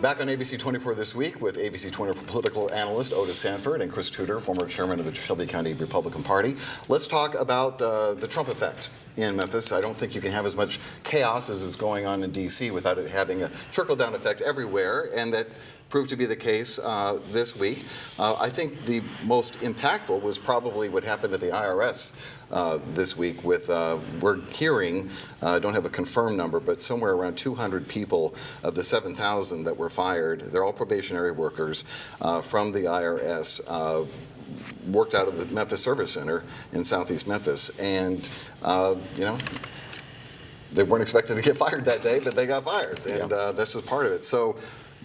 Back on ABC24 this week with ABC24 political analyst Otis Sanford and Chris Tudor, former chairman of the Shelby County Republican Party. Let's talk about the Trump effect in Memphis. I don't think you can have as much chaos as is going on in D.C. without it having a trickle-down effect everywhere, and that proved to be the case this week. I think the most impactful was probably what happened at the IRS this week with, we're hearing, don't have a confirmed number, but somewhere around 200 people of the 7,000 that were fired, they're all probationary workers from the IRS, worked out of the Memphis Service Center in Southeast Memphis. And, you know, they weren't expected to get fired that day, but they got fired. And that's just part of it. So,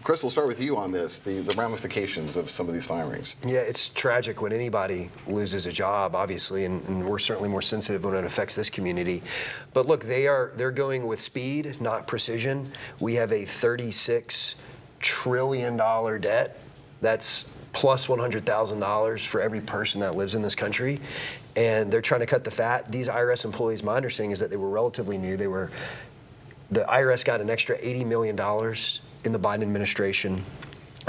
Chris, we'll start with you on this, the ramifications of some of these firings. Yeah, it's tragic when anybody loses a job, obviously, and we're certainly more sensitive when it affects this community. But look, they're going with speed, not precision. We have a $36 trillion debt. That's plus $100,000 for every person that lives in this country. And they're trying to cut the fat. These IRS employees, my understanding is that they were relatively new. The IRS got an extra $80 million in the Biden administration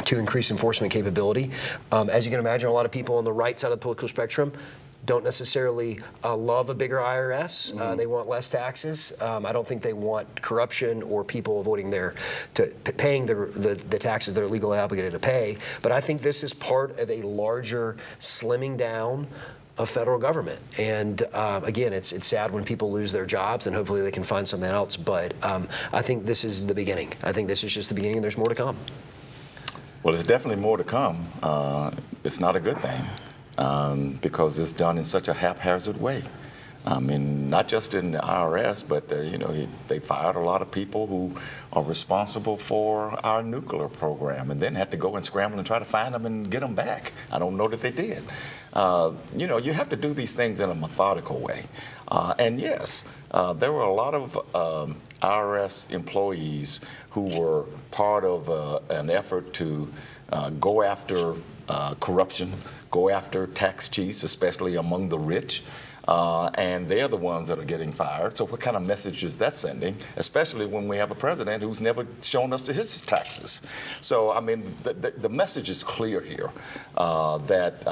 to increase enforcement capability. As you can imagine, a lot of people on the right side of the political spectrum don't necessarily love a bigger IRS. They want less taxes. I don't think they want corruption or people avoiding paying the taxes they're legally obligated to pay. But I think this is part of a larger slimming down of federal government. And again, it's sad when people lose their jobs, and hopefully they can find something else. But I think this is the beginning. I think this is just the beginning. There's more to come. Well, there's definitely more to come. It's not a good thing because it's done in such a haphazard way. I mean, not just in the IRS, but they fired a lot of people who are responsible for our nuclear program, and then had to go and scramble and try to find them and get them back. I don't know that they did. You have to do these things in a methodical way. And yes, there were a lot of IRS employees who were part of an effort to go after corruption, go after tax cheats, especially among the rich. And they're the ones that are getting fired. So what kind of message is that sending, especially when we have a president who's never shown us his taxes? So, I mean, the message is clear here that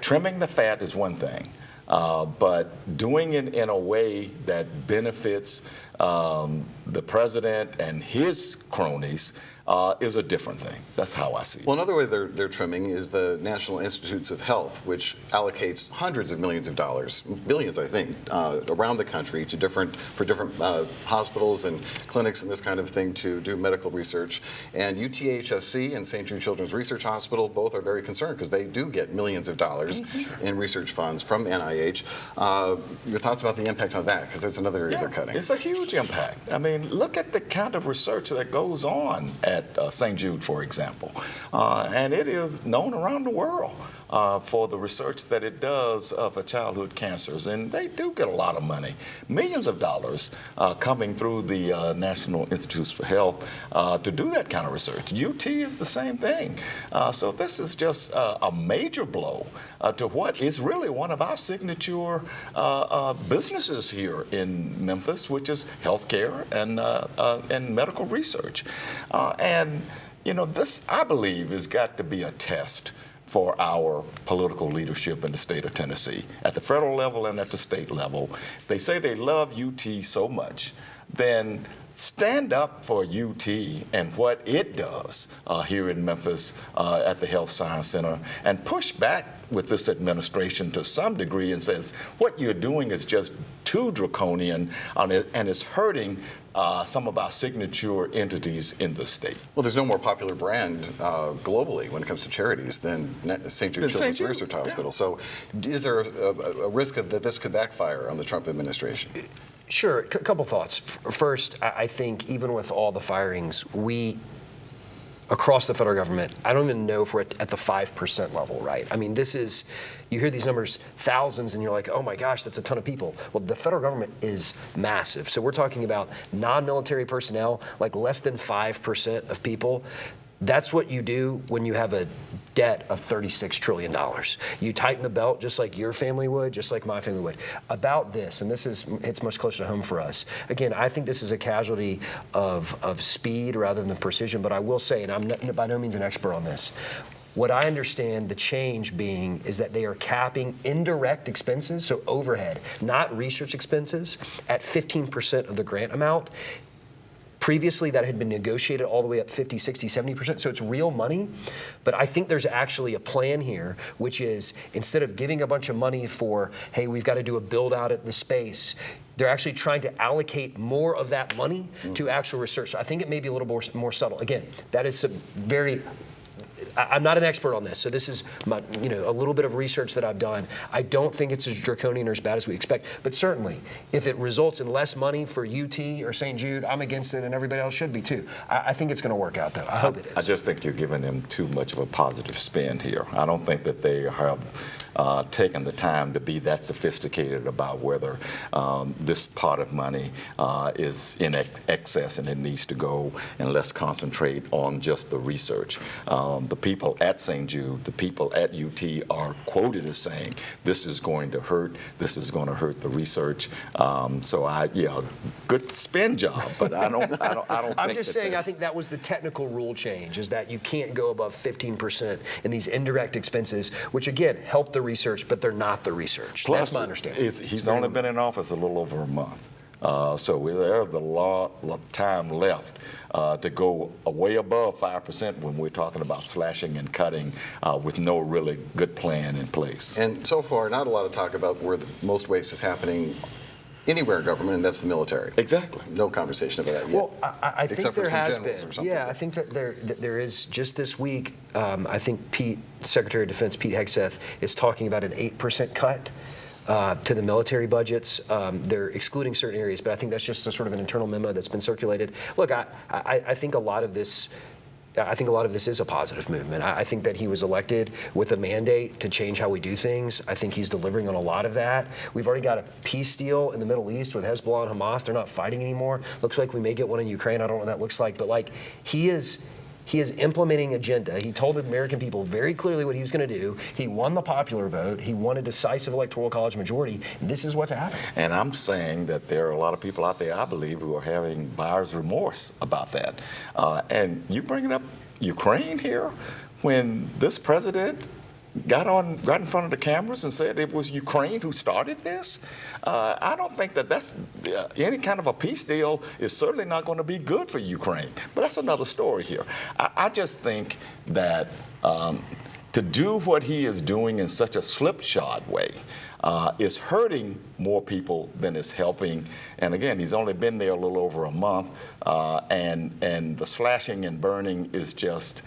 trimming the fat is one thing, but doing it in a way that benefits the president and his cronies is a different thing. That's how I see it. Well, another way they're trimming is the National Institutes of Health, which allocates hundreds of millions of dollars, billions, I think, around the country to different hospitals and clinics and this kind of thing to do medical research. And UTHSC and St. Jude Children's Research Hospital both are very concerned because they do get millions of dollars in research funds from NIH. Your thoughts about the impact on that? Because there's another area they're cutting. It's a huge impact. I mean, look at the kind of research that goes on at St. Jude, for example. And it is known around the world for the research that it does for childhood cancers. And they do get a lot of money, millions of dollars coming through the National Institutes for Health to do that kind of research. UT is the same thing. So this is just a major blow to what is really one of our signature businesses here in Memphis, which is healthcare and medical research. And, this, I believe, has got to be a test for our political leadership in the state of Tennessee, at the federal level and at the state level. They say they love UT so much, then stand up for UT and what it does here in Memphis at the Health Science Center, and push back with this administration to some degree and says, what you're doing is just too draconian and it's hurting some of our signature entities in the state. Well, there's no more popular brand globally when it comes to charities than St. Jude Children's Research Hospital. So is there a risk that this could backfire on the Trump administration? Sure. A couple thoughts. First, I think even with all the firings, across the federal government, I don't even know if we're at the 5% level, right? I mean, you hear these numbers, thousands, and you're like, oh my gosh, that's a ton of people. Well, the federal government is massive. So we're talking about non-military personnel, like less than 5% of people. That's what you do when you have a debt of $36 trillion. You tighten the belt just like your family would, just like my family would. About this, and it's much closer to home for us. Again, I think this is a casualty of speed rather than precision, but I will say, and I'm by no means an expert on this, what I understand the change being is that they are capping indirect expenses, so overhead, not research expenses, at 15% of the grant amount. Previously, that had been negotiated all the way up 50, 60, 70%, so it's real money. But I think there's actually a plan here, which is instead of giving a bunch of money for, hey, we've got to do a build out at the space, they're actually trying to allocate more of that money to actual research. So I think it may be a little more subtle. Again, that is some very... I'm not an expert on this, so this is my, a little bit of research that I've done. I don't think it's as draconian or as bad as we expect, but certainly, if it results in less money for UT or St. Jude, I'm against it, and everybody else should be too. I think it's going to work out, though. I hope it is. I just think you're giving them too much of a positive spin here. I don't think that they have taken the time to be that sophisticated about whether this pot of money is in excess and it needs to go, and let's concentrate on just the research. The people at St. Jude, the people at UT are quoted as saying, this is going to hurt the research. Good spin job, but I don't I'm just saying, I think that was the technical rule change, is that you can't go above 15% in these indirect expenses, which again, help the research, but they're not the research. Plus, that's my understanding. He's only been in office a little over a month. So there's a lot of time left to go way above 5% when we're talking about slashing and cutting with no really good plan in place. And so far, not a lot of talk about where the most waste is happening anywhere in government, and that's the military. Exactly. No conversation about that yet. Well, I think there has been. Or something. Yeah, I think that there is. Just this week, I think Secretary of Defense Pete Hegseth is talking about an 8% cut to the military budgets. They're excluding certain areas, but I think that's just a sort of an internal memo that's been circulated. Look, I think a lot of this. I think a lot of this is a positive movement. I think that he was elected with a mandate to change how we do things. I think he's delivering on a lot of that. We've already got a peace deal in the Middle East with Hezbollah and Hamas. They're not fighting anymore. Looks like we may get one in Ukraine. I don't know what that looks like, but like he is implementing agenda. He told the American people very clearly what he was going to do. He won the popular vote. He won a decisive electoral college majority. This is what's happening. And I'm saying that there are a lot of people out there, I believe, who are having buyer's remorse about that. And you bringing up Ukraine here when this president got in front of the cameras and said it was Ukraine who started this. I don't think that's any kind of a peace deal is certainly not going to be good for Ukraine. But that's another story here. I just think that to do what he is doing in such a slipshod way is hurting more people than it's helping. And again, he's only been there a little over a month, and the slashing and burning is just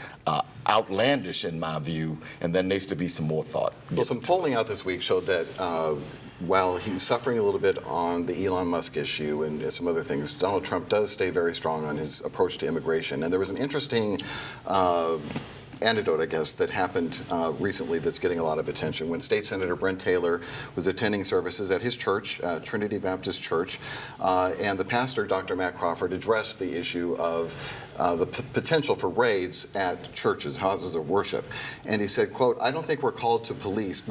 outlandish in my view, and there needs to be some more thought. Well, some polling out this week showed that while he's suffering a little bit on the Elon Musk issue and some other things, Donald Trump does stay very strong on his approach to immigration. And there was an interesting anecdote, I guess, that happened recently that's getting a lot of attention. When State Senator Brent Taylor was attending services at his church, Trinity Baptist Church, and the pastor, Dr. Matt Crawford, addressed the issue of the potential for raids at churches, houses of worship. And he said, quote, "I don't think we're called to police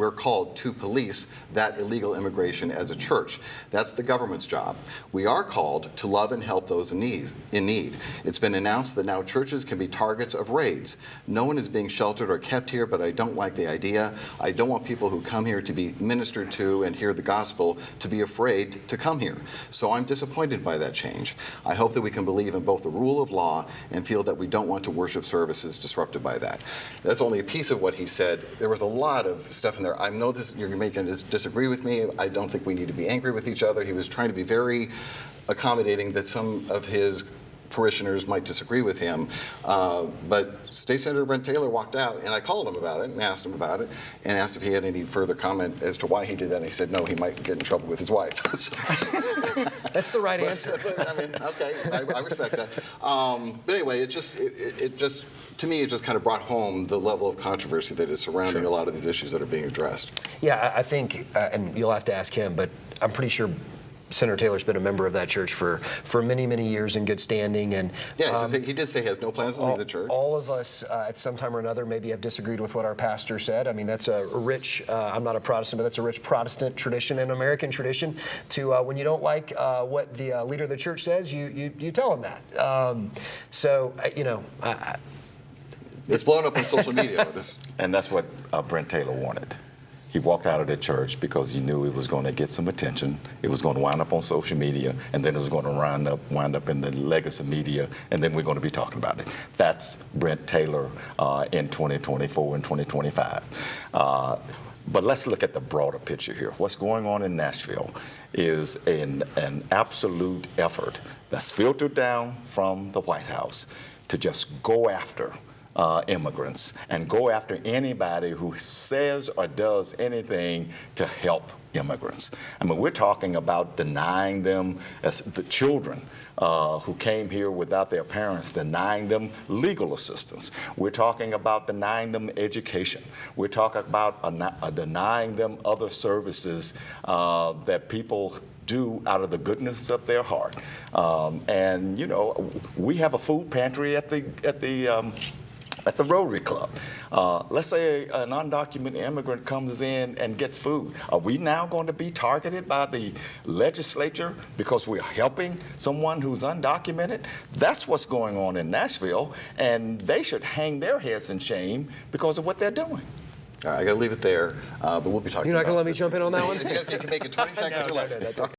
that illegal immigration as a church. That's the government's job. We are called to love and help those in need. It's been announced that now churches can be targets of raids. No one is being sheltered or kept here, but I don't like the idea. I don't want people who come here to be ministered to and hear the gospel to be afraid to come here. So I'm disappointed by that change. I hope that we can believe in both the rule of law and feel that we don't want to worship services disrupted by that." That's only a piece of what he said. There was a lot of stuff in there. I know this, you're making us disagree with me. I don't think we need to be angry with each other. He was trying to be very accommodating that some of his parishioners might disagree with him, but State Senator Brent Taylor walked out, and I called him about it and asked him about it and asked if he had any further comment as to why he did that, and he said no, he might get in trouble with his wife. That's the right answer. I mean, okay, I respect that. But anyway, it just, to me, it just kind of brought home the level of controversy that is surrounding a lot of these issues that are being addressed. Yeah, I think, and you'll have to ask him, but I'm pretty sure Senator Taylor's been a member of that church for many, many years in good standing. And Yeah, he did say he has no plans to leave the church. all of us at some time or another maybe have disagreed with what our pastor said. I mean, that's a rich, I'm not a Protestant, but that's a rich Protestant tradition and American tradition to when you don't like what the leader of the church says, you tell him that. It's blown up on social media. And that's what Brent Taylor wanted. He walked out of the church because he knew it was going to get some attention. It was going to wind up on social media, and then it was going to wind up in the legacy media, and then we're going to be talking about it. That's Brent Taylor in 2024 and 2025. But let's look at the broader picture here. What's going on in Nashville is an absolute effort that's filtered down from the White House to just go after immigrants and go after anybody who says or does anything to help immigrants. I mean, we're talking about denying them, as the children who came here without their parents, denying them legal assistance. We're talking about denying them education. We're talking about denying them other services that people do out of the goodness of their heart. And you know, we have a food pantry at the Rotary Club. Let's say an undocumented immigrant comes in and gets food. Are we now going to be targeted by the legislature because we're helping someone who's undocumented? That's what's going on in Nashville, and they should hang their heads in shame because of what they're doing. All right, I got to leave it there, but we'll be talking. You're not going to let me this. jump in on that one? You can make it 20 seconds or less. That's okay.